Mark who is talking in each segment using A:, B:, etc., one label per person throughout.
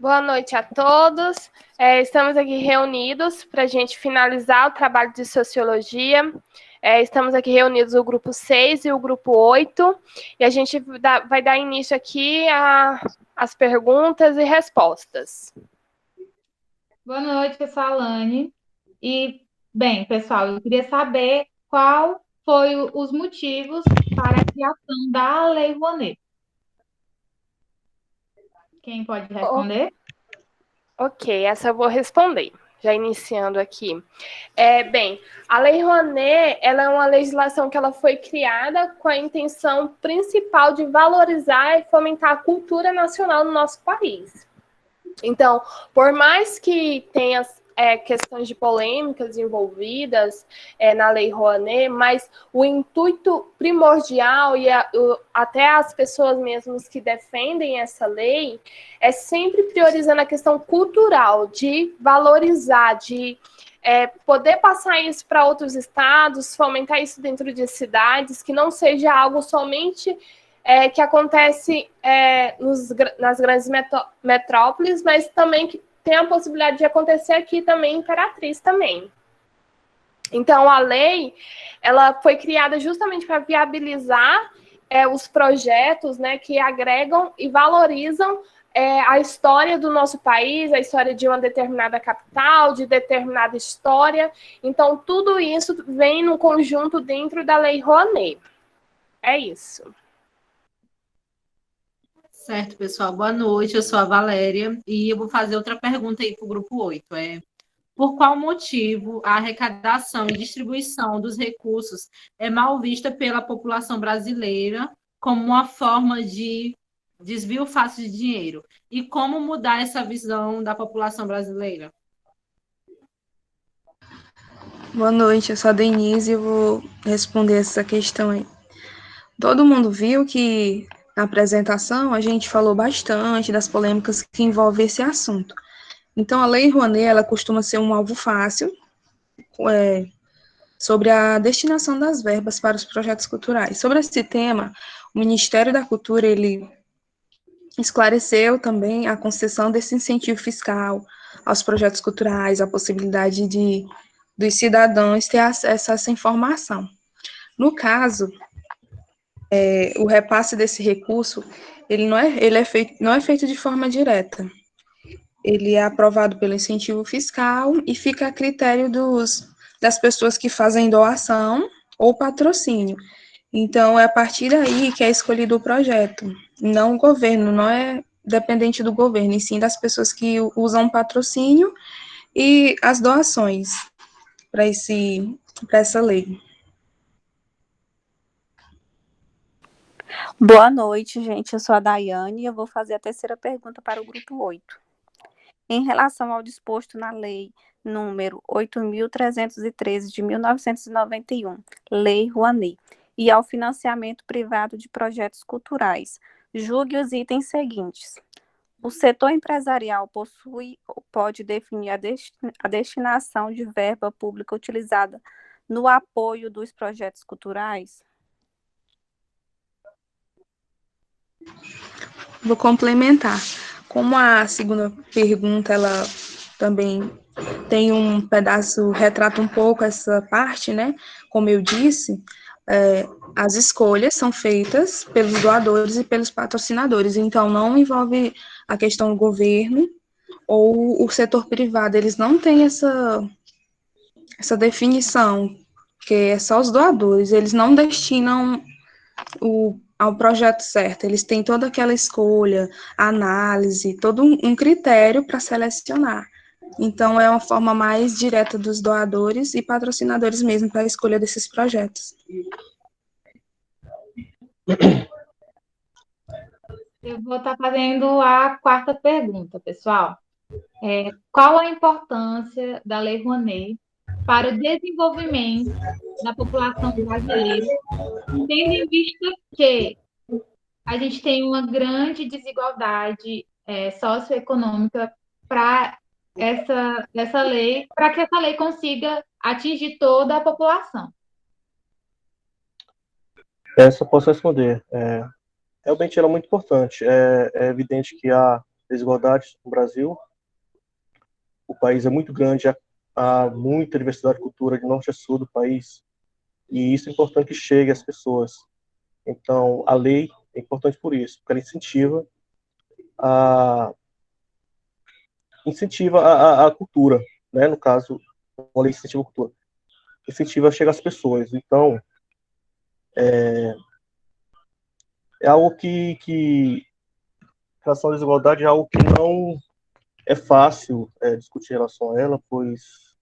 A: Boa noite a todos. Estamos aqui reunidos para a gente finalizar o trabalho de sociologia. Estamos aqui reunidos o grupo 6 e o grupo 8, e a gente vai dar início aqui às perguntas e respostas.
B: Boa noite, eu sou a Alane. Bem, pessoal, eu queria saber qual foi os motivos para a criação da Lei Rouanet. Quem pode responder?
A: Ok, essa eu vou responder, já iniciando aqui. Bem, a Lei Rouanet, ela é uma legislação que ela foi criada com a intenção principal de valorizar e fomentar a cultura nacional no nosso país. Então, por mais que tenha questões de polêmicas envolvidas na Lei Rouanet, mas o intuito primordial e até as pessoas mesmas que defendem essa lei é sempre priorizando a questão cultural, de valorizar, de poder passar isso para outros estados, fomentar isso dentro de cidades, que não seja algo somente que acontece nas grandes metrópoles, mas também que tem a possibilidade de acontecer aqui também em Imperatriz também. Então, a lei, ela foi criada justamente para viabilizar os projetos, né, que agregam e valorizam a história do nosso país, a história de uma determinada capital, de determinada história. Então, tudo isso vem no conjunto dentro da Lei Rouanet. É isso.
C: Certo, pessoal. Boa noite, eu sou a Valéria e eu vou fazer outra pergunta aí para o grupo 8. Por qual motivo a arrecadação e distribuição dos recursos é mal vista pela população brasileira como uma forma de desvio fácil de dinheiro? E como mudar essa visão da população brasileira?
D: Boa noite, eu sou a Denise e eu vou responder essa questão aí. Todo mundo viu que na apresentação a gente falou bastante das polêmicas que envolvem esse assunto. Então, a Lei Rouanet, ela costuma ser um alvo fácil sobre a destinação das verbas para os projetos culturais. Sobre esse tema, o Ministério da Cultura, ele esclareceu também a concessão desse incentivo fiscal aos projetos culturais, a possibilidade dos cidadãos ter acesso a essa informação. No caso, o repasse desse recurso, não é feito de forma direta. Ele é aprovado pelo incentivo fiscal e fica a critério das pessoas que fazem doação ou patrocínio. Então, é a partir daí que é escolhido o projeto. Não o governo, não é dependente do governo, e sim das pessoas que usam patrocínio e as doações para essa lei.
E: Boa noite, gente. Eu sou a Daiane e eu vou fazer a terceira pergunta para o grupo 8. Em relação ao disposto na lei número 8.313 de 1991, Lei Rouanet, e ao financiamento privado de projetos culturais, julgue os itens seguintes. O setor empresarial possui ou pode definir a destinação de verba pública utilizada no apoio dos projetos culturais?
D: Vou complementar. Como a segunda pergunta, ela também tem um pedaço, retrata um pouco essa parte, né? Como eu disse, as escolhas são feitas pelos doadores e pelos patrocinadores, então não envolve a questão do governo ou o setor privado, eles não têm essa definição, que é só os doadores, eles não destinam ao projeto certo, eles têm toda aquela escolha, análise, todo um critério para selecionar. Então, é uma forma mais direta dos doadores e patrocinadores mesmo para a escolha desses projetos.
B: Eu vou estar fazendo a quarta pergunta, pessoal. Qual a importância da Lei Rouanet para o desenvolvimento da população brasileira, tendo em vista que a gente tem uma grande desigualdade socioeconômica para essa lei, para que essa lei consiga atingir toda a população?
F: Essa eu posso responder. Realmente ela é muito importante. É evidente que há desigualdades no Brasil. O país é muito grande, há muita diversidade de cultura de norte a sul do país, e isso é importante que chegue às pessoas. Então, a lei é importante por isso, porque ela a, incentiva a cultura, né? No caso, a lei incentiva a cultura, incentiva a chegar às pessoas. Então, é algo que relação à desigualdade é algo que não é fácil discutir em relação a ela, pois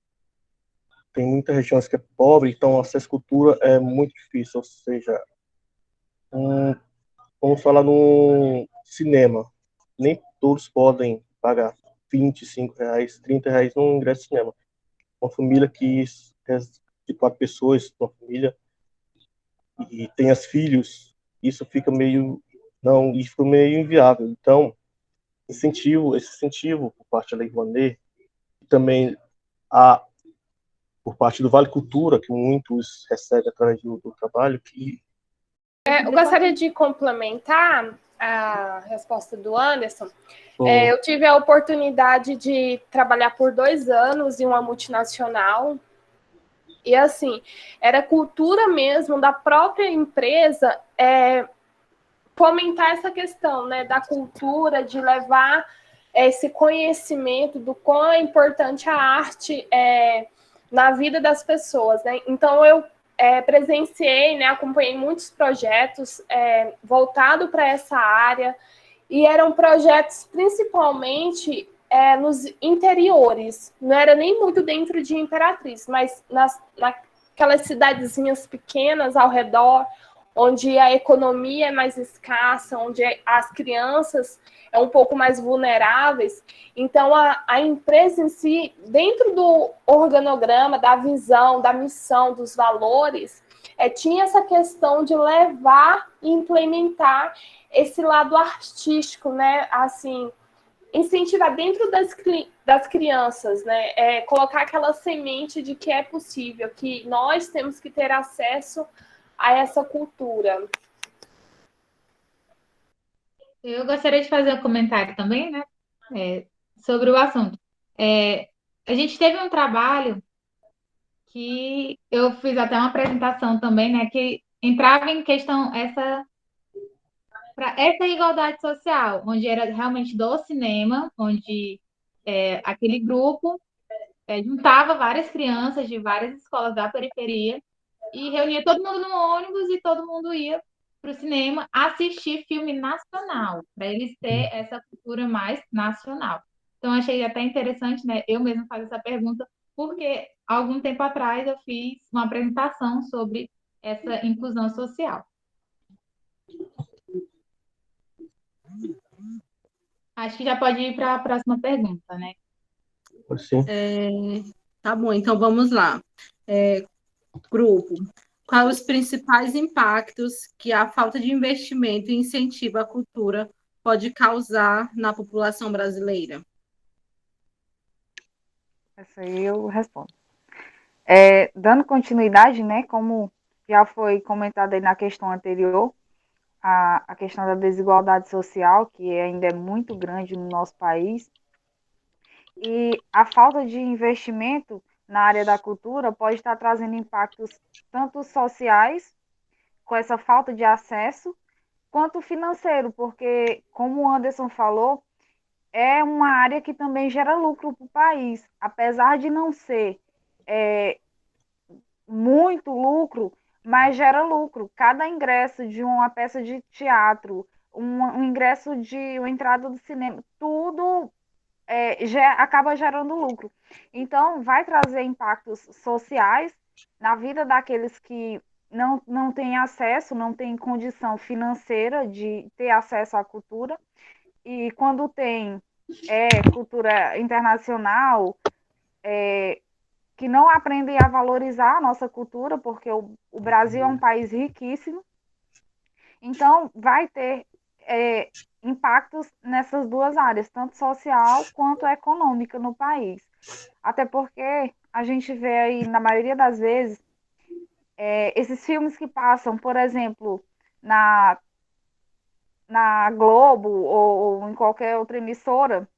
F: tem muitas regiões que é pobre, então o acesso à cultura é muito difícil, ou seja, vamos falar no cinema, nem todos podem pagar R$ 25, R$ 30 num ingresso de cinema. Uma família que é de 4 pessoas, uma família, e tem as filhos, isso fica meio, não, isso fica meio inviável. Então, esse incentivo por parte da Lei Rouanet, e também por parte do Vale Cultura, que muitos recebem através do trabalho, que...
A: Eu gostaria de complementar a resposta do Anderson. Eu tive a oportunidade de trabalhar por 2 anos em uma multinacional, e assim, era cultura mesmo da própria empresa fomentar essa questão, né, da cultura, de levar esse conhecimento do quão é importante a arte na vida das pessoas, né? Então eu presenciei, né, acompanhei muitos projetos voltados para essa área, e eram projetos principalmente nos interiores, não era nem muito dentro de Imperatriz, mas naquelas cidadezinhas pequenas ao redor, onde a economia é mais escassa, onde as crianças um pouco mais vulneráveis. Então, a empresa em si, dentro do organograma, da visão, da missão, dos valores, tinha essa questão de levar e implementar esse lado artístico, né? Assim, incentivar dentro das crianças, né? Colocar aquela semente de que é possível, que nós temos que ter acesso a essa cultura.
B: Eu gostaria de fazer um comentário também, né, sobre o assunto. A gente teve um trabalho que eu fiz até uma apresentação também, né, que entrava em questão para essa igualdade social, onde era realmente do cinema, onde aquele grupo juntava várias crianças de várias escolas da periferia e reunia todo mundo no ônibus e todo mundo ia para o cinema assistir filme nacional, para eles ter essa cultura mais nacional. Então, achei até interessante, né? Eu mesma fazer essa pergunta, porque algum tempo atrás eu fiz uma apresentação sobre essa inclusão social. Acho que já pode ir para a próxima pergunta, né?
F: Sim.
C: Tá bom, então vamos lá. Grupo, quais os principais impactos que a falta de investimento e incentivo à cultura pode causar na população brasileira?
G: Essa aí eu respondo. Dando continuidade, né, como já foi comentado aí na questão anterior, a questão da desigualdade social, que ainda é muito grande no nosso país, e a falta de investimento na área da cultura pode estar trazendo impactos tanto sociais, com essa falta de acesso, quanto financeiro, porque, como o Anderson falou, é uma área que também gera lucro para o país, apesar de não ser muito lucro, mas gera lucro. Cada ingresso de uma peça de teatro, um ingresso de uma entrada do cinema, tudo já acaba gerando lucro. Então, vai trazer impactos sociais na vida daqueles que não têm acesso, não têm condição financeira de ter acesso à cultura. E quando tem cultura internacional, que não aprendem a valorizar a nossa cultura, porque o Brasil é um país riquíssimo. Então, vai ter impactos nessas duas áreas, tanto social quanto econômica no país. Até porque a gente vê aí, na maioria das vezes, esses filmes que passam, por exemplo, na Globo ou em qualquer outra emissora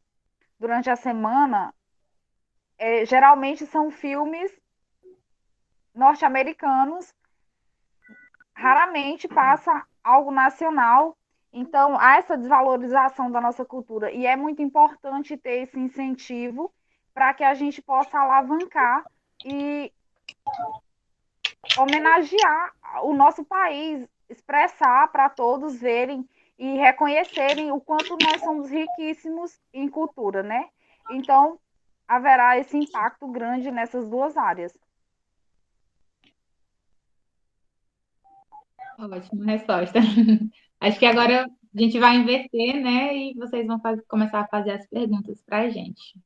G: durante a semana, geralmente são filmes norte-americanos, raramente passa algo nacional. Então, há essa desvalorização da nossa cultura e é muito importante ter esse incentivo para que a gente possa alavancar e homenagear o nosso país, expressar para todos verem e reconhecerem o quanto nós somos riquíssimos em cultura, né? Então, haverá esse impacto grande nessas duas áreas.
B: Ótima resposta. Acho que agora a gente vai inverter, né? E vocês vão começar a fazer as perguntas para a gente.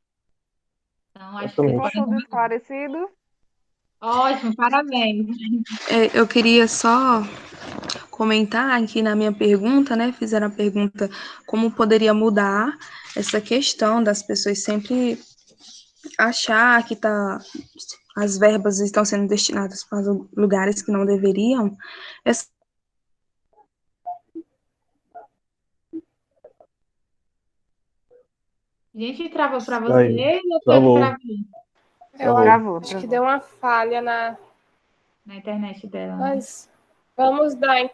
B: Então, acho que vocês
F: Exatamente.
B: podem
G: Ficou tudo
B: começar.
G: esclarecido?
B: Ótimo, parabéns.
D: Eu queria só comentar aqui na minha pergunta, né? Fizeram a pergunta como poderia mudar essa questão das pessoas sempre achar que as verbas estão sendo destinadas para lugares que não deveriam. Essa
B: Gente, travou para
F: Aí,
B: você ou foi que
F: travou,
B: travou
A: Eu
F: travou.
G: Travou,
A: acho que
G: travou.
A: deu uma falha
B: na internet dela, né?
A: Mas vamos dar.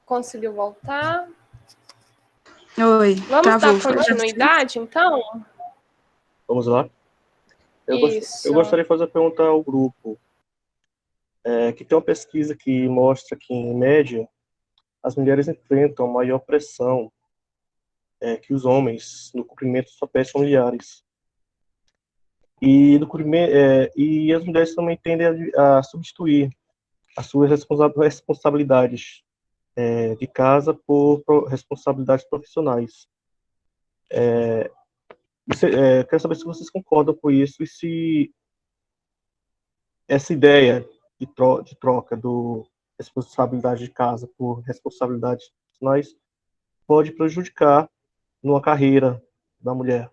A: Conseguiu voltar?
D: Oi,
A: Vamos
D: travou.
A: dar continuidade, então?
F: Vamos lá? Eu
A: Isso.
F: gostaria de fazer a pergunta ao grupo, que tem uma pesquisa que mostra que, em média, as mulheres enfrentam maior pressão que os homens no cumprimento de suas papéis familiares. E as mulheres também tendem a substituir as suas responsabilidades de casa por responsabilidades profissionais. Quero saber se vocês concordam com isso e se essa ideia de troca do responsabilidade de casa por responsabilidades profissionais pode prejudicar numa carreira da mulher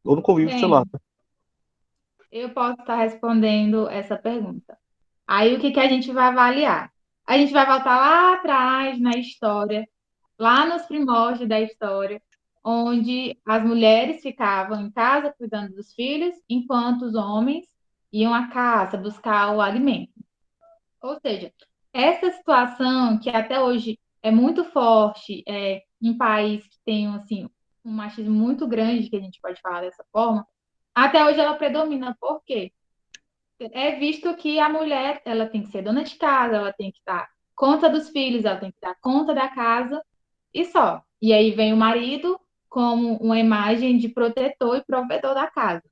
F: ou no convívio, sei lá.
B: Bem, eu posso estar respondendo essa pergunta. Aí, o que a gente vai avaliar? A gente vai voltar lá atrás na história, lá nos primórdios da história, onde as mulheres ficavam em casa cuidando dos filhos, enquanto os homens iam à caça buscar o alimento. Ou seja, essa situação que até hoje é muito forte em país que tem assim, um machismo muito grande, que a gente pode falar dessa forma, até hoje ela predomina. Por quê? É visto que a mulher ela tem que ser dona de casa, ela tem que dar conta dos filhos, ela tem que dar conta da casa e só. E aí vem o marido como uma imagem de protetor e provedor da casa.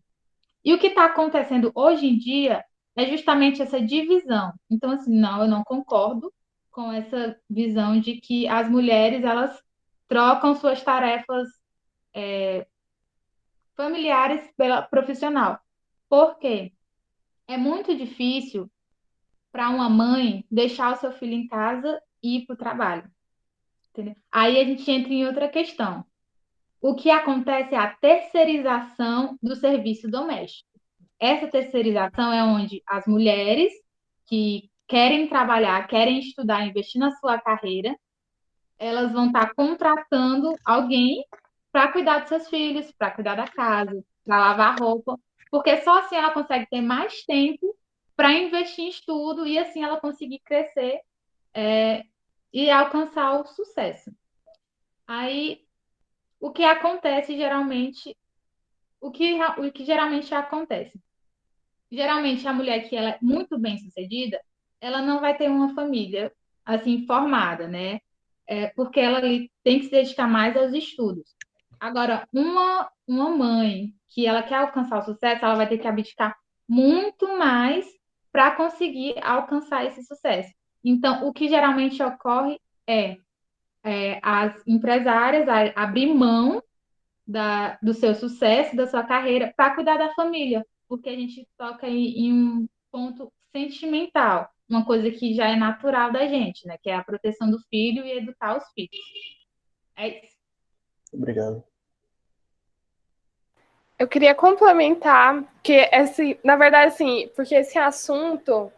B: E o que está acontecendo hoje em dia é justamente essa divisão. Então, assim, não, eu não concordo com essa visão de que as mulheres elas trocam suas tarefas familiares pela profissional. Por quê? É muito difícil para uma mãe deixar o seu filho em casa e ir para o trabalho. Entendeu? Aí a gente entra em outra questão. O que acontece é a terceirização do serviço doméstico. Essa terceirização é onde as mulheres que querem trabalhar, querem estudar, investir na sua carreira, elas vão estar contratando alguém para cuidar dos seus filhos, para cuidar da casa, para lavar roupa, porque só assim ela consegue ter mais tempo para investir em estudo e assim ela conseguir crescer e alcançar o sucesso. Aí, o que acontece geralmente, o que geralmente acontece? Geralmente a mulher que ela é muito bem sucedida, ela não vai ter uma família assim formada, né? Porque ela ali tem que se dedicar mais aos estudos. Agora, uma mãe que ela quer alcançar o sucesso, ela vai ter que abdicar muito mais para conseguir alcançar esse sucesso. Então, o que geralmente ocorre é as empresárias abrir mão do seu sucesso, da sua carreira, para cuidar da família, porque a gente toca em um ponto sentimental, uma coisa que já é natural da gente, né? Que é a proteção do filho e educar os filhos. É isso.
F: Obrigado.
A: Eu queria complementar que na verdade, assim, porque esse assunto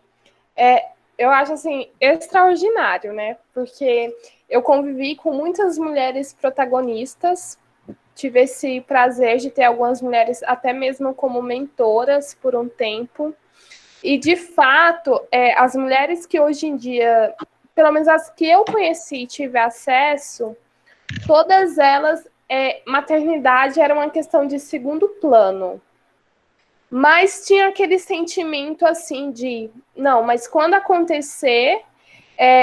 A: eu acho assim extraordinário, né? Porque eu convivi com muitas mulheres protagonistas, tive esse prazer de ter algumas mulheres até mesmo como mentoras por um tempo. E de fato, as mulheres que hoje em dia, pelo menos as que eu conheci e tive acesso, todas elas, maternidade era uma questão de segundo plano. Mas tinha aquele sentimento assim de, não, mas quando acontecer,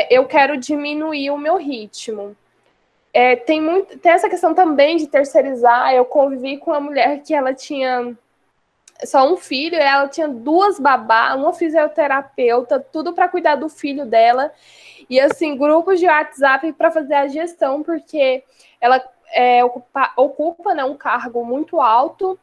A: eu quero diminuir o meu ritmo. Tem essa questão também de terceirizar. Eu convivi com uma mulher que ela tinha só um filho, ela tinha 2 babás, uma fisioterapeuta, tudo para cuidar do filho dela. E assim, grupos de WhatsApp para fazer a gestão, porque ela ocupa, né, um cargo muito alto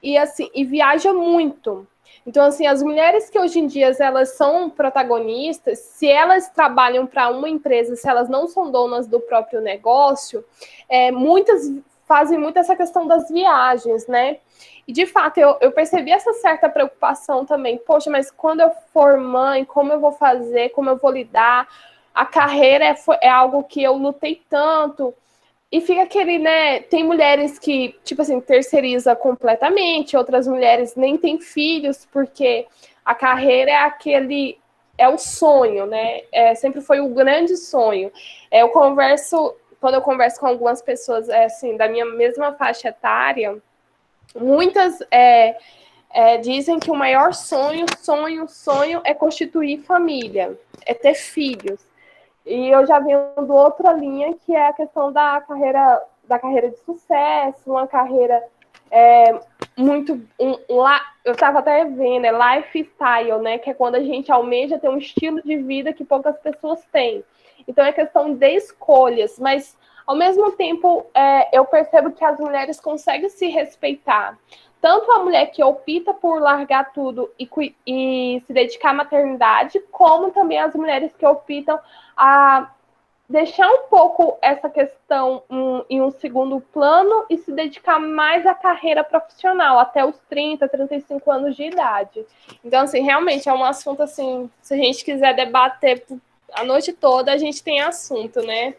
A: e assim, e viaja muito. Então, assim, as mulheres que hoje em dia elas são protagonistas, se elas trabalham para uma empresa, se elas não são donas do próprio negócio, muitas fazem muito essa questão das viagens, né? E, de fato, eu percebi essa certa preocupação também. Poxa, mas quando eu for mãe, como eu vou fazer, como eu vou lidar? A carreira é algo que eu lutei tanto. E fica aquele, né? Tem mulheres que, tipo assim, terceiriza completamente, outras mulheres nem têm filhos, porque a carreira é o sonho, né? Sempre foi o grande sonho. Quando eu converso com algumas pessoas, assim, da minha mesma faixa etária, muitas dizem que o maior sonho é constituir família, é ter filhos. E eu já venho do outra linha, que é a questão da carreira de sucesso, uma carreira muito... eu estava até vendo, lifestyle, né? Que é quando a gente almeja ter um estilo de vida que poucas pessoas têm. Então, é questão de escolhas, mas, ao mesmo tempo, eu percebo que as mulheres conseguem se respeitar. Tanto a mulher que opta por largar tudo e se dedicar à maternidade, como também as mulheres que optam a deixar um pouco essa questão em um segundo plano e se dedicar mais à carreira profissional, até os 30, 35 anos de idade. Então, assim, realmente é um assunto, assim, se a gente quiser debater a noite toda, a gente tem assunto, né?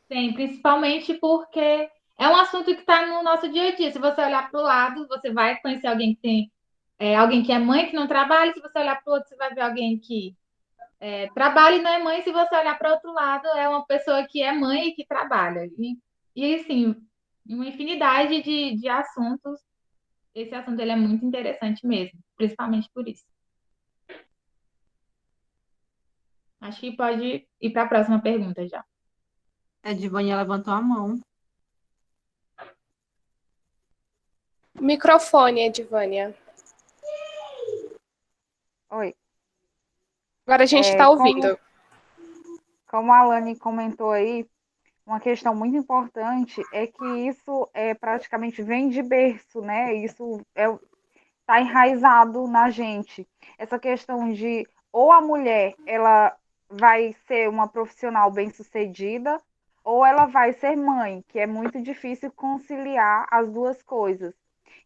B: Tem, principalmente porque é um assunto que está no nosso dia a dia. Se você olhar para o lado, você vai conhecer alguém que tem alguém que é mãe que não trabalha. Se você olhar para o outro, você vai ver alguém que trabalha e não é mãe. Se você olhar para o outro lado, é uma pessoa que é mãe e que trabalha. E assim, uma infinidade de assuntos. Esse assunto ele é muito interessante mesmo, principalmente por isso. Acho que pode ir para a próxima pergunta já.
C: A Divânia levantou a mão.
A: Microfone, Edvânia.
G: Oi.
A: Agora a gente está ouvindo.
G: Como a Alane comentou aí, uma questão muito importante é que isso praticamente vem de berço, né? Isso está enraizado na gente. Essa questão de ou a mulher ela vai ser uma profissional bem-sucedida, ou ela vai ser mãe, que é muito difícil conciliar as duas coisas.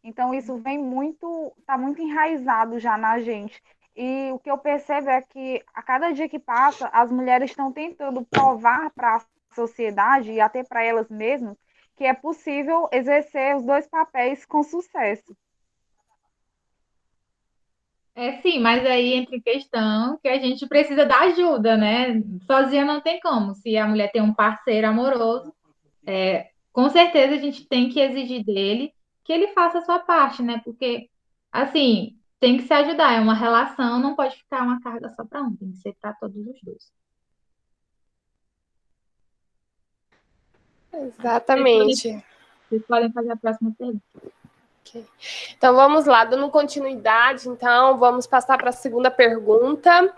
G: Então, isso está muito enraizado já na gente. E o que eu percebo é que a cada dia que passa, as mulheres estão tentando provar para a sociedade e até para elas mesmas que é possível exercer os dois papéis com sucesso.
B: Sim, mas aí entra em questão que a gente precisa da ajuda, né? Sozinha não tem como. Se a mulher tem um parceiro amoroso, com certeza a gente tem que exigir dele que ele faça a sua parte, né? Porque, assim, tem que se ajudar. É uma relação, não pode ficar uma carga só para um, tem que ser para todos os dois.
A: Exatamente.
B: Vocês podem fazer a próxima pergunta.
A: Okay. Então, vamos lá, dando continuidade, então, vamos passar para a segunda pergunta.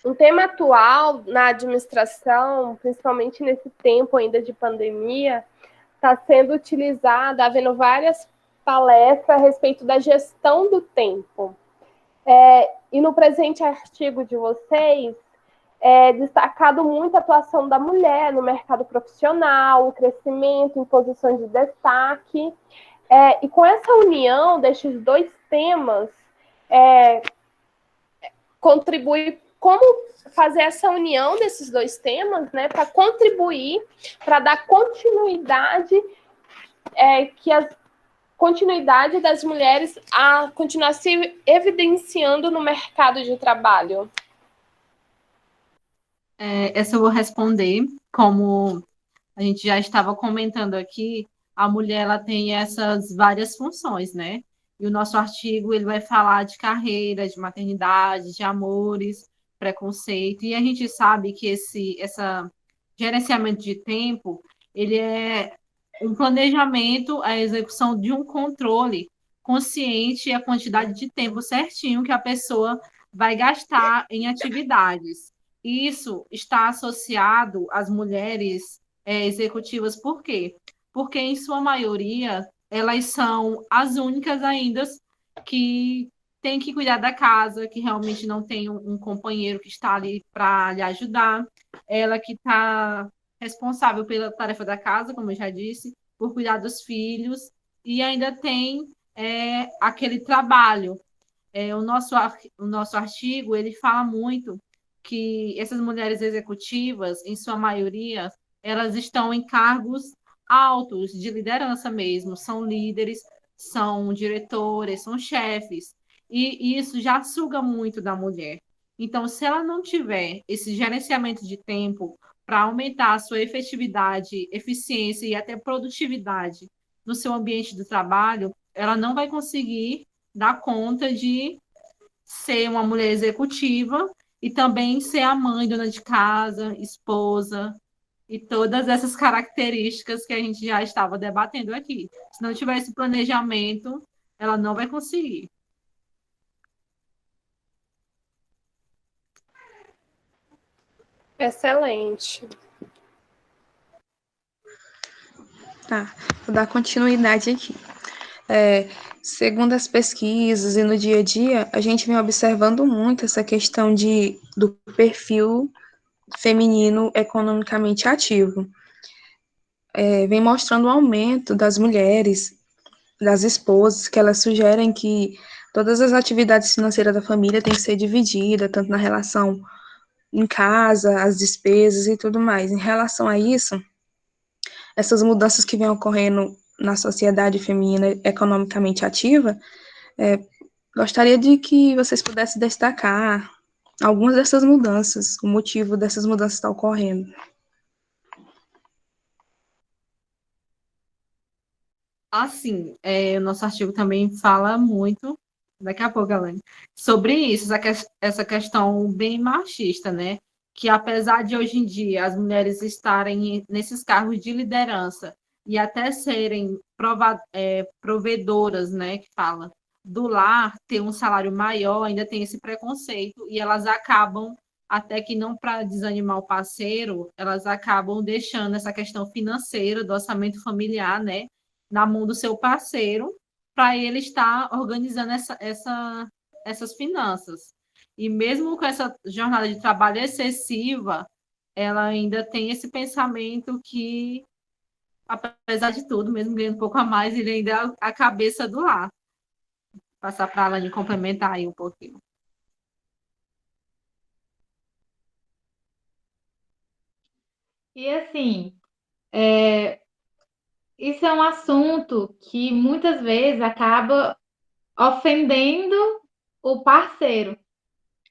A: Um tema atual na administração, principalmente nesse tempo ainda de pandemia, está sendo utilizado, havendo várias palestras a respeito da gestão do tempo. E no presente artigo de vocês, destacado muito a atuação da mulher no mercado profissional, o crescimento em posições de destaque. E com essa união destes dois temas, contribuir, como fazer essa união desses dois temas, né, para contribuir, para dar continuidade, continuidade das mulheres a continuar se evidenciando no mercado de trabalho?
C: Essa eu vou responder. Como a gente já estava comentando aqui, a mulher ela tem essas várias funções, né? E o nosso artigo ele vai falar de carreira, de maternidade, de amores, preconceito. E a gente sabe que essa gerenciamento de tempo, ele é um planejamento, a execução de um controle consciente e a quantidade de tempo certinho que a pessoa vai gastar em atividades. Isso está associado às mulheres executivas, por quê? Porque, em sua maioria, elas são as únicas ainda que têm que cuidar da casa, que realmente não tem um companheiro que está ali para lhe ajudar. Ela que está responsável pela tarefa da casa, como eu já disse, por cuidar dos filhos, e ainda tem aquele trabalho. O nosso artigo, ele fala muito que essas mulheres executivas, em sua maioria, elas estão em cargos altos de liderança mesmo, são líderes, são diretores, são chefes, e isso já suga muito da mulher. Então, se ela não tiver esse gerenciamento de tempo para aumentar a sua efetividade, eficiência e até produtividade no seu ambiente do trabalho, ela não vai conseguir dar conta de ser uma mulher executiva e também ser a mãe, dona de casa, esposa e todas essas características que a gente já estava debatendo aqui. Se não tiver esse planejamento, ela não vai conseguir.
A: Excelente.
D: Tá, vou dar continuidade aqui. Segundo as pesquisas e no dia a dia, a gente vem observando muito essa questão do perfil feminino economicamente ativo. Vem mostrando o aumento das mulheres, das esposas, que elas sugerem que todas as atividades financeiras da família têm que ser divididas, tanto na relação em casa, as despesas e tudo mais. Em relação a isso, essas mudanças que vêm ocorrendo na sociedade feminina economicamente ativa, gostaria de que vocês pudessem destacar algumas dessas mudanças, o motivo dessas mudanças estar ocorrendo.
C: Assim, o nosso artigo também fala muito, daqui a pouco, Elaine, sobre isso, essa questão bem machista, né? Que apesar de hoje em dia as mulheres estarem nesses cargos de liderança e até serem provedoras, né, que fala, do lar, ter um salário maior, ainda tem esse preconceito, e elas acabam, até que não para desanimar o parceiro, elas acabam deixando essa questão financeira do orçamento familiar, né? Na mão do seu parceiro, para ele estar organizando essas finanças. E mesmo com essa jornada de trabalho excessiva, ela ainda tem esse pensamento que, apesar de tudo, mesmo ganhando um pouco a mais, ele ainda é a cabeça do lar. Passar para a Alane complementar aí um pouquinho.
B: E assim, isso é um assunto que muitas vezes acaba ofendendo o parceiro.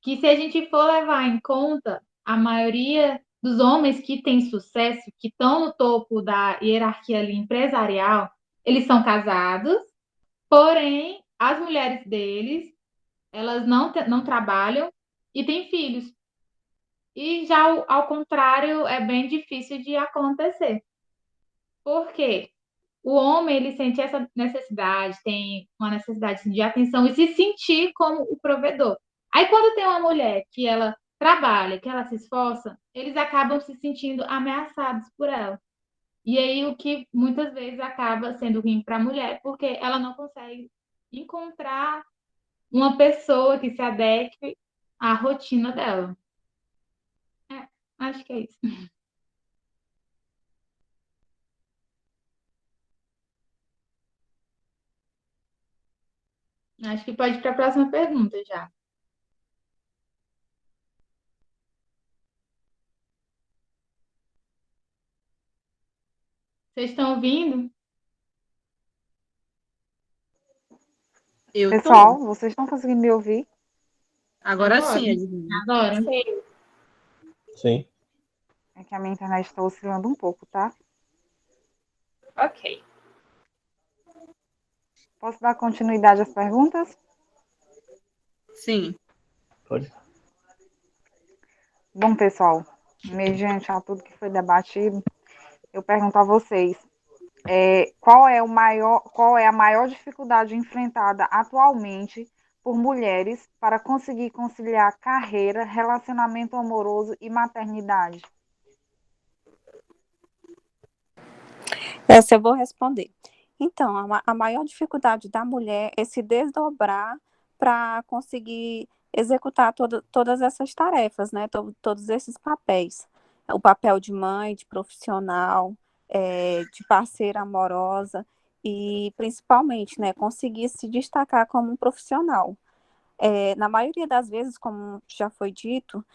B: Que se a gente for levar em conta, a maioria dos homens que têm sucesso, que estão no topo da hierarquia ali empresarial, eles são casados, porém, as mulheres deles, elas não trabalham e têm filhos. E já ao contrário, é bem difícil de acontecer. Por quê? O homem, ele sente essa necessidade, tem uma necessidade assim, de atenção e se sentir como o provedor. Aí, quando tem uma mulher que ela trabalha, que ela se esforça, eles acabam se sentindo ameaçados por ela. E aí, o que muitas vezes acaba sendo ruim para a mulher, porque ela não consegue encontrar uma pessoa que se adeque à rotina dela. Acho que é isso. Acho que pode ir para a próxima pergunta já. Vocês estão ouvindo?
C: Eu
G: Pessoal,
C: tô.
G: vocês estão conseguindo me ouvir?
C: Agora
B: Agora?
C: sim, Edmilson.
B: Agora.
A: Sim.
F: Sim.
G: É que a minha internet está oscilando um pouco, tá?
A: Ok.
G: Posso dar continuidade às perguntas?
C: Sim.
F: Pode.
G: Bom, pessoal, mediante a tudo que foi debatido, eu pergunto a vocês, qual é a maior dificuldade enfrentada atualmente por mulheres para conseguir conciliar carreira, relacionamento amoroso e maternidade?
E: Essa eu vou responder. Então, a maior dificuldade da mulher é se desdobrar para conseguir executar todas essas tarefas, né? Todos esses papéis. O papel de mãe, de profissional, de parceira amorosa e, principalmente, né, conseguir se destacar como um profissional. Na maioria das vezes, como já foi dito,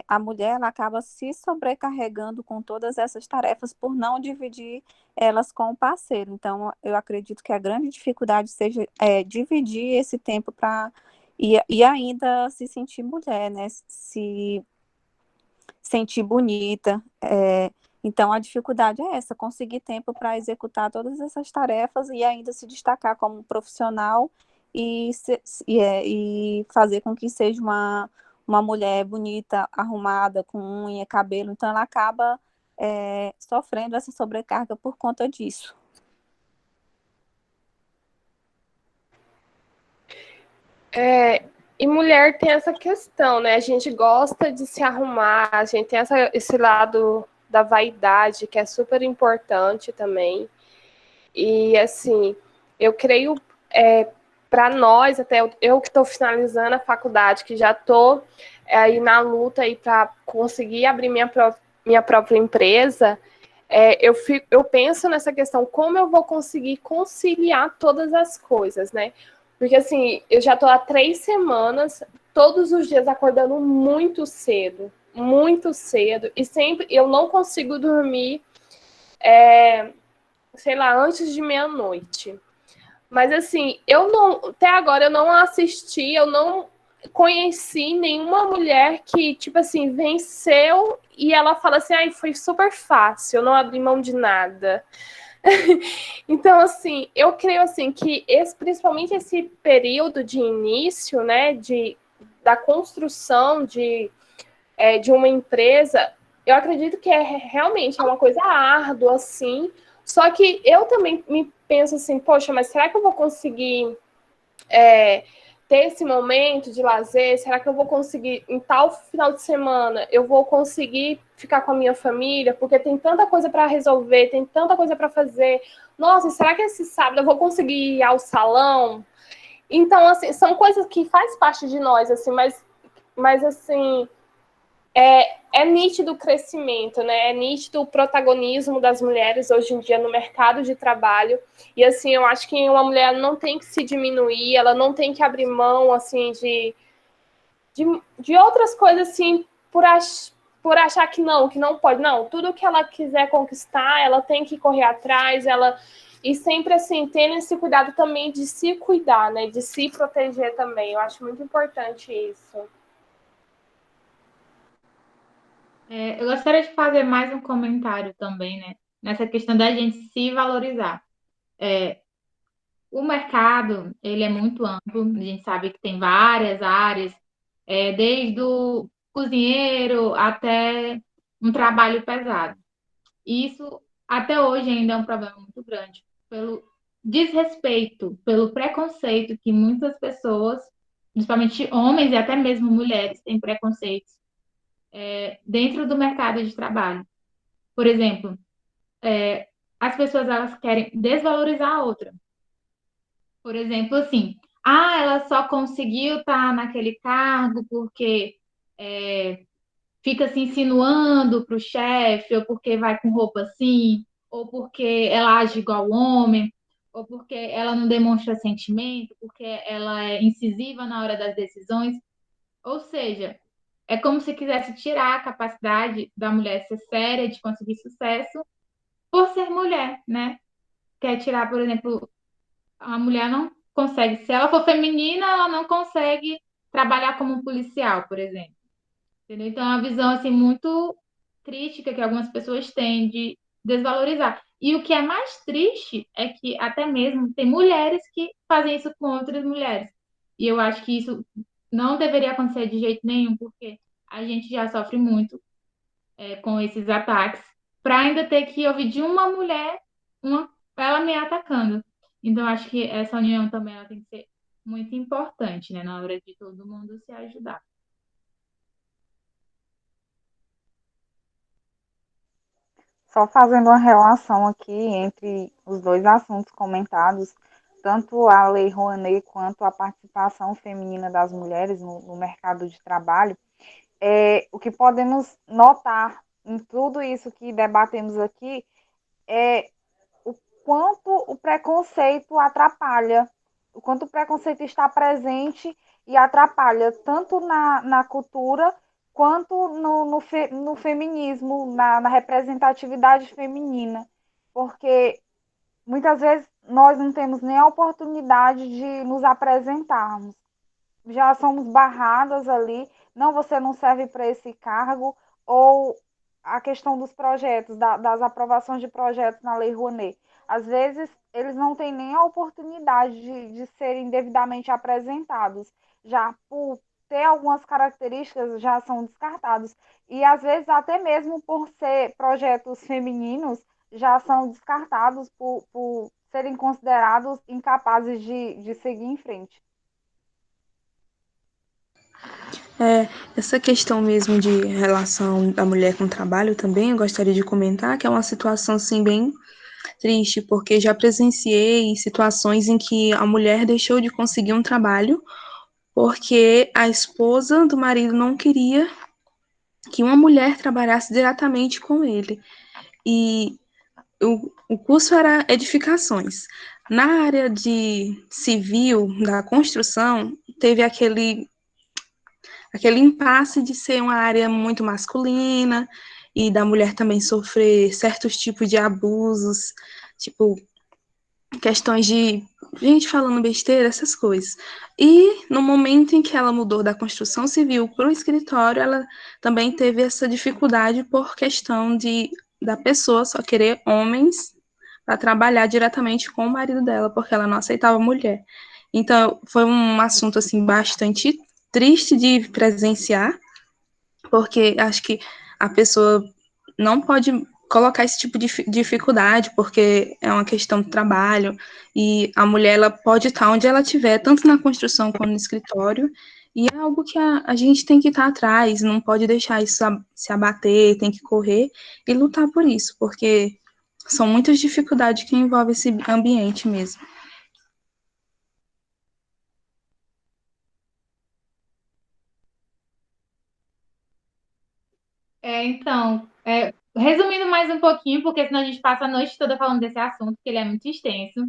E: a mulher ela acaba se sobrecarregando com todas essas tarefas por não dividir elas com o parceiro. Então, eu acredito que a grande dificuldade seja dividir esse tempo para e ainda se sentir mulher, né? Se sentir bonita. Então, a dificuldade é essa, conseguir tempo para executar todas essas tarefas e ainda se destacar como profissional e fazer com que seja uma mulher bonita, arrumada, com unha, cabelo. Então, ela acaba sofrendo essa sobrecarga por conta disso.
A: E mulher tem essa questão, né? A gente gosta de se arrumar, a gente tem esse lado da vaidade que é super importante também. E assim, eu creio para nós, até eu que estou finalizando a faculdade, que já estou aí na luta aí para conseguir abrir minha própria empresa, eu penso nessa questão, como eu vou conseguir conciliar todas as coisas, né? Porque assim, eu já estou há 3 semanas, todos os dias acordando muito cedo, e sempre eu não consigo dormir, sei lá, antes de meia-noite. Mas assim, até agora eu não assisti, eu não conheci nenhuma mulher que, tipo assim, venceu e ela fala assim, ai, foi super fácil, eu não abri mão de nada. Então, assim, eu creio assim que principalmente esse período de início, né, da construção de uma empresa, eu acredito que realmente uma coisa árdua, assim. Só que eu também me penso assim, poxa, mas será que eu vou conseguir ter esse momento de lazer? Será que eu vou conseguir, em tal final de semana, eu vou conseguir ficar com a minha família? Porque tem tanta coisa para resolver, tem tanta coisa para fazer. Nossa, será que esse sábado eu vou conseguir ir ao salão? Então, assim, são coisas que faz parte de nós, assim, mas assim, é nítido o crescimento, né? É nítido o protagonismo das mulheres hoje em dia no mercado de trabalho. E assim, eu acho que uma mulher não tem que se diminuir, ela não tem que abrir mão assim de outras coisas assim por achar que não pode. Não, tudo que ela quiser conquistar, ela tem que correr atrás, e sempre assim, tendo esse cuidado também de se cuidar, né? De se proteger também. Eu acho muito importante isso.
B: Eu gostaria de fazer mais um comentário também, né? Nessa questão da gente se valorizar. O mercado, ele é muito amplo, a gente sabe que tem várias áreas, desde o cozinheiro até um trabalho pesado. Isso, até hoje, ainda é um problema muito grande, pelo desrespeito, pelo preconceito que muitas pessoas, principalmente homens e até mesmo mulheres, têm preconceitos dentro do mercado de trabalho. Por exemplo, as pessoas elas querem desvalorizar a outra. Por exemplo, assim, ela só conseguiu estar naquele cargo porque fica se insinuando para o chefe, ou porque vai com roupa assim, ou porque ela age igual homem, ou porque ela não demonstra sentimento, porque ela é incisiva na hora das decisões. Ou seja, é como se quisesse tirar a capacidade da mulher ser séria, de conseguir sucesso, por ser mulher, né? Quer tirar, por exemplo, a mulher não consegue, se ela for feminina, ela não consegue trabalhar como policial, por exemplo. Entendeu? Então, é uma visão assim muito crítica que algumas pessoas têm de desvalorizar. E o que é mais triste é que até mesmo tem mulheres que fazem isso com outras mulheres. E eu acho que isso não deveria acontecer de jeito nenhum, porque a gente já sofre muito com esses ataques, para ainda ter que ouvir de uma mulher ela me atacando. Então, acho que essa união também ela tem que ser muito importante, né, na hora de todo mundo se ajudar.
G: Só fazendo uma relação aqui entre os dois assuntos comentados, tanto a Lei Rouanet quanto a participação feminina das mulheres no mercado de trabalho, o que podemos notar em tudo isso que debatemos aqui é o quanto o preconceito atrapalha, o quanto o preconceito está presente e atrapalha tanto na cultura quanto no feminismo, na representatividade feminina, porque muitas vezes nós não temos nem a oportunidade de nos apresentarmos. Já somos barradas ali, não, você não serve para esse cargo, ou a questão dos projetos, das aprovações de projetos na Lei Rouanet. Às vezes, eles não têm nem a oportunidade de serem devidamente apresentados, já por ter algumas características, já são descartados. E, às vezes, até mesmo por ser projetos femininos, já são descartados por serem considerados incapazes de seguir em frente.
D: Essa questão mesmo de relação da mulher com o trabalho também, eu gostaria de comentar que é uma situação, assim, bem triste, porque já presenciei situações em que a mulher deixou de conseguir um trabalho porque a esposa do marido não queria que uma mulher trabalhasse diretamente com ele. E o curso era edificações. Na área de civil, da construção, teve aquele impasse de ser uma área muito masculina e da mulher também sofrer certos tipos de abusos, tipo questões de gente falando besteira, essas coisas. E no momento em que ela mudou da construção civil para o escritório, ela também teve essa dificuldade por questão da pessoa só querer homens para trabalhar diretamente com o marido dela, porque ela não aceitava mulher. Então, foi um assunto assim bastante triste de presenciar, porque acho que a pessoa não pode colocar esse tipo de dificuldade, porque é uma questão de trabalho, e a mulher ela pode estar onde ela estiver, tanto na construção quanto no escritório, e é algo que a gente tem que estar atrás, não pode deixar isso se abater, tem que correr e lutar por isso, porque são muitas dificuldades que envolvem esse ambiente mesmo.
B: Então, resumindo mais um pouquinho, porque senão a gente passa a noite toda falando desse assunto, que ele é muito extenso.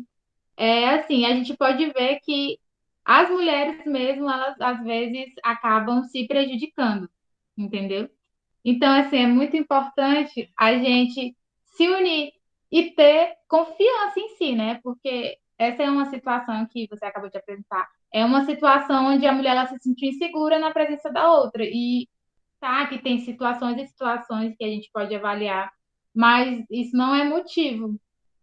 B: Assim, a gente pode ver que as mulheres mesmo, elas às vezes acabam se prejudicando, entendeu? Então, assim, é muito importante a gente se unir e ter confiança em si, né? Porque essa é uma situação que você acabou de apresentar. É uma situação onde a mulher ela se sentiu insegura na presença da outra. E tá, que tem situações e situações que a gente pode avaliar, mas isso não é motivo,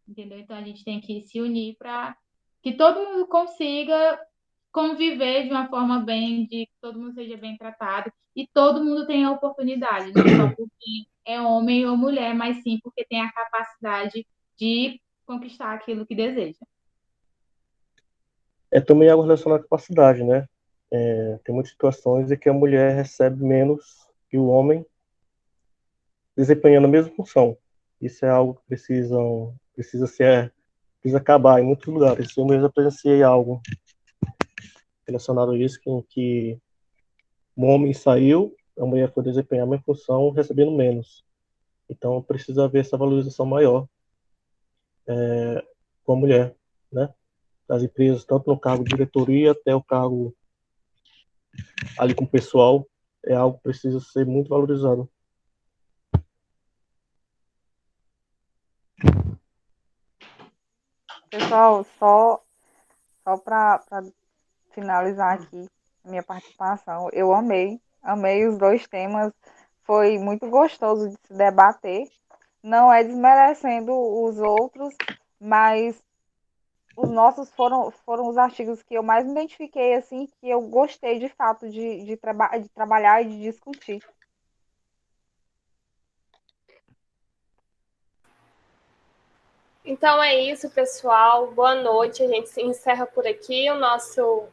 B: entendeu? Então a gente tem que se unir para que todo mundo consiga conviver de uma forma bem, de que todo mundo seja bem tratado e todo mundo tenha oportunidade, não só porque é homem ou mulher, mas sim porque tem a capacidade de conquistar aquilo que deseja.
F: É também algo relacionado à capacidade, né? Tem muitas situações em que a mulher recebe menos que o homem, desempenhando a mesma função. Isso é algo que precisa acabar em muitos lugares. Eu mesmo presenciei algo relacionado a isso, em que o homem saiu, a mulher foi desempenhar a mesma função, recebendo menos. Então precisa haver essa valorização maior com a mulher, né? Das empresas, tanto no cargo de diretoria até o cargo ali com o pessoal, é algo que precisa ser muito valorizado.
G: Pessoal, só para finalizar aqui a minha participação, eu amei os dois temas, foi muito gostoso de se debater, não é desmerecendo os outros, mas os nossos foram os artigos que eu mais me identifiquei, assim, que eu gostei de fato de trabalhar e de discutir.
A: Então é isso, pessoal. Boa noite. A gente se encerra por aqui o nosso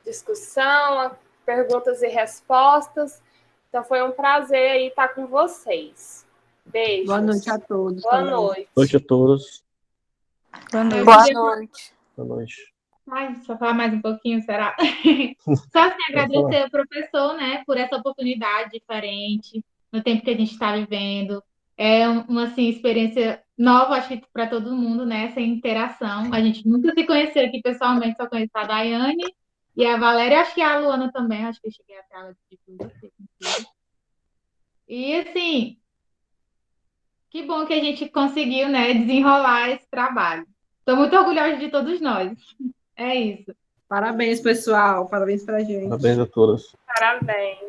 A: discussão, perguntas e respostas. Então foi um prazer aí estar com vocês. Beijos.
C: Boa noite a todos.
A: Boa
C: também.
A: noite.
F: Boa noite a todos.
D: Boa noite.
E: Boa noite.
F: Boa noite.
B: Ai, só falar mais um pouquinho, será? Só assim, agradecer ao professor, né, por essa oportunidade diferente, no tempo que a gente está vivendo. É uma assim, experiência nova, acho que para todo mundo, né, essa interação. A gente nunca se conheceu aqui pessoalmente, só conheço a Daiane e a Valéria, acho que a Luana também, acho que eu cheguei até ela de tudo. E assim, que bom que a gente conseguiu, né, desenrolar esse trabalho. Estou muito orgulhosa de todos nós. É isso.
C: Parabéns, pessoal. Parabéns pra gente.
F: Parabéns a todos.
A: Parabéns.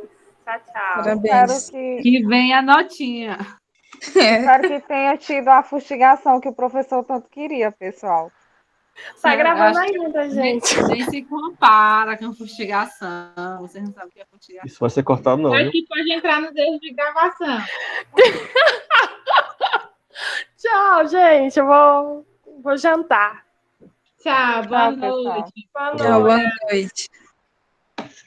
A: Tchau, tchau.
D: Parabéns.
G: Espero
C: Que venha a notinha.
G: espero que tenha tido a fustigação que o professor tanto queria, pessoal.
A: Tá
C: Eu
A: gravando
C: acho que
A: ainda, gente.
C: nem se compara com fustigação. Vocês não sabem o que é fustigação.
F: Isso vai ser cortado, não,
B: Acho
F: viu?
B: que pode entrar nos erros de gravação.
A: Tchau, gente. Eu vou jantar.
B: Tchau, boa
G: Tchau, pessoal.
B: noite.
A: Boa
F: Boa
D: Tchau,
A: noite.
D: boa noite.